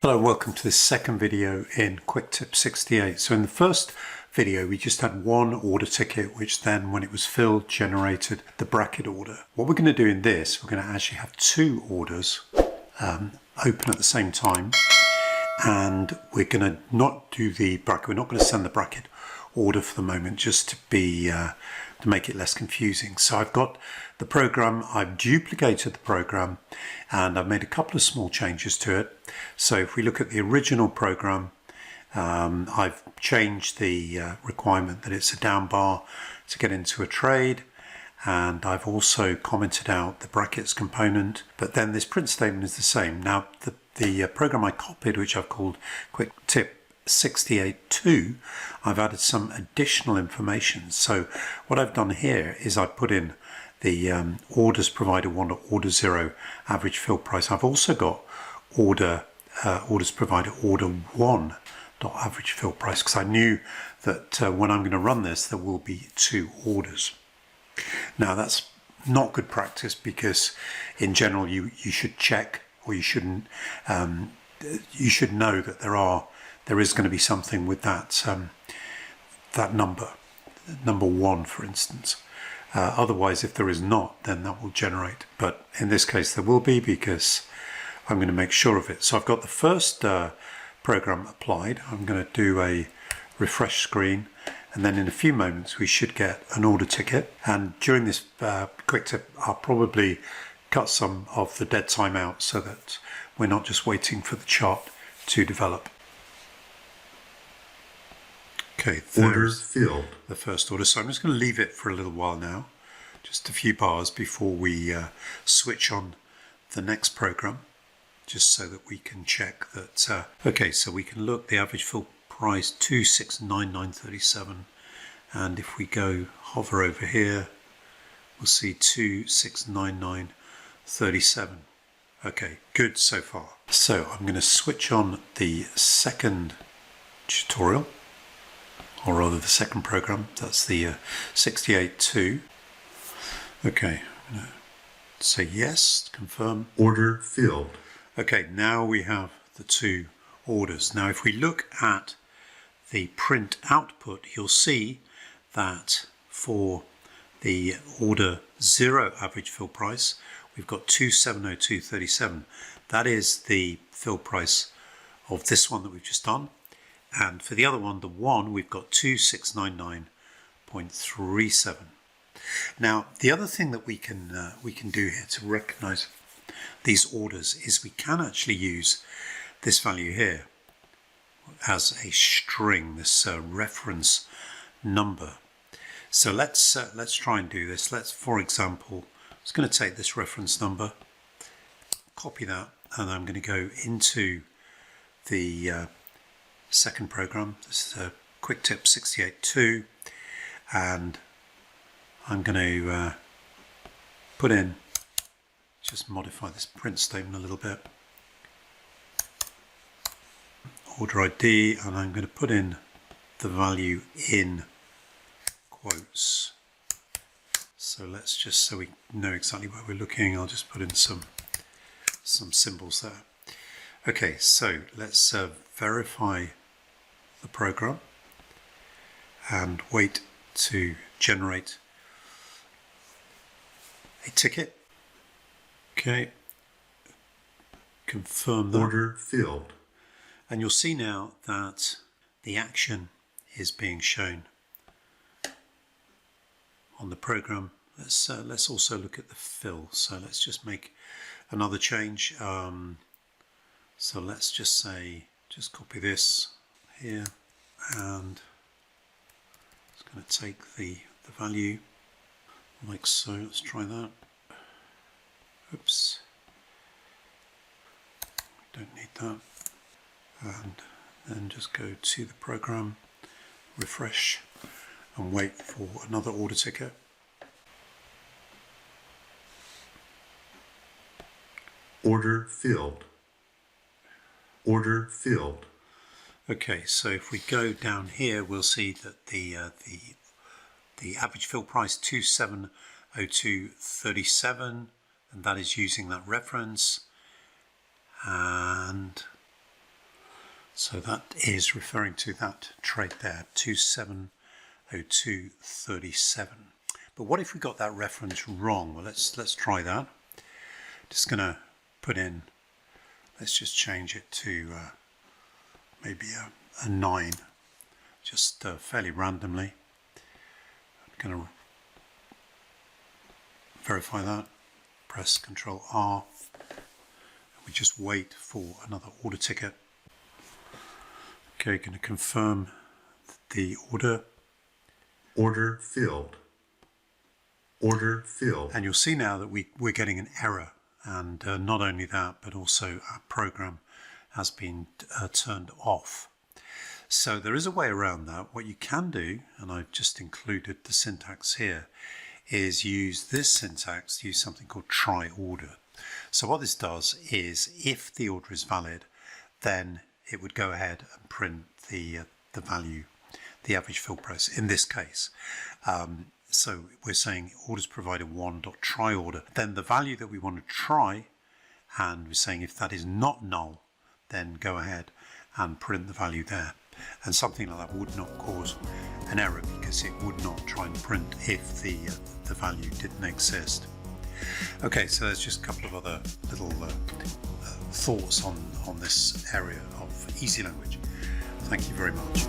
Hello, welcome to this second video in QuickTip 68. So in the first video we just had one order ticket which then when it was filled generated the bracket order. What we're going to do in this, we're going to actually have two orders open at the same time, and we're going to not do the bracket, we're not going to send the bracket order for the moment, just to be to make it less confusing. So I've got the program, I've duplicated the program, and I've made a couple of small changes to it. So if we look at the original program, I've changed the requirement that it's a down bar to get into a trade, and I've also commented out the brackets component, but then this print statement is the same. Now the program I copied, which I've called QuickTip 68.2, I've added some additional information. So what I've done here is I've put in the orders provider 1 to order 0 average fill price. I've also got orders provider order 1 dot average fill price, because I knew that when I'm going to run this there will be two orders. Now that's not good practice, because in general you should check, or you shouldn't you should know that there is going to be something with that that number 1, for instance. Otherwise, if there is not, then that will generate. But in this case, there will be, because I'm going to make sure of it. So I've got the first program applied. I'm going to do a refresh screen, and then in a few moments we should get an order ticket. And during this quick tip, I'll probably cut some of the dead time out so that we're not just waiting for the chart to develop. Okay, orders filled. The first order. So I'm just going to leave it for a little while now, just a few bars before we switch on the next program, just so that we can check that. Okay, so we can look the average fill price 2699.37, and if we go hover over here, we'll see 2699.37. Okay, good so far. So I'm going to switch on the second tutorial, or rather the second program. That's the 68.2. Okay, I'm going to say yes, confirm. Order filled. Okay, now we have the two orders. Now if we look at the print output, you'll see that for the order 0 average fill price, we've got 2702.37. That is the fill price of this one that we've just done. And for the other one, the 1, we've got 2699.37. Now, the other thing that we can do here to recognize these orders is we can actually use this value here as a string, this reference number. So let's try and do this. Let's, for example, I'm just going to take this reference number, copy that, and I'm going to go into the second program. This is a QuickTip 68.2, and I'm going to put in, just modify this print statement a little bit, order ID, and I'm going to put in the value in quotes. So let's just, so we know exactly where we're looking, I'll just put in some symbols there. Okay, so let's verify the program and wait to generate a ticket. Okay, confirm that. Order filled. And you'll see now that the action is being shown on the program. Let's also look at the fill. So let's just make another change. So let's just say, just copy this here, and it's going to take the value like so. Let's try that. Oops, don't need that. And then just go to the program, refresh, and wait for another order ticket. Order filled. Order filled. Okay, so if we go down here, we'll see that the average fill price 2702.37, and that is using that reference. And So that is referring to that trait there, 270237. But what if we got that reference wrong? Well, let's try that. Just going to put in, let's just change it to maybe a 9, just fairly randomly. I'm going to verify that, press Ctrl R. We just wait for another order ticket. Okay, going to confirm the order. Order filled. Order filled. And you'll see now that we're getting an error. And not only that, but also our program has been turned off. So there is a way around that. What you can do, and I've just included the syntax here, is use this syntax, use something called try order. So what this does is, if the order is valid, then it would go ahead and print the value, the average fill price in this case. So we're saying orders provided 1.try order. Then the value that we want to try, and we're saying if that is not null, then go ahead and print the value there. And something like that would not cause an error because it would not try and print if the value didn't exist. Okay, so there's just a couple of other little thoughts on this area of EasyLanguage. Thank you very much.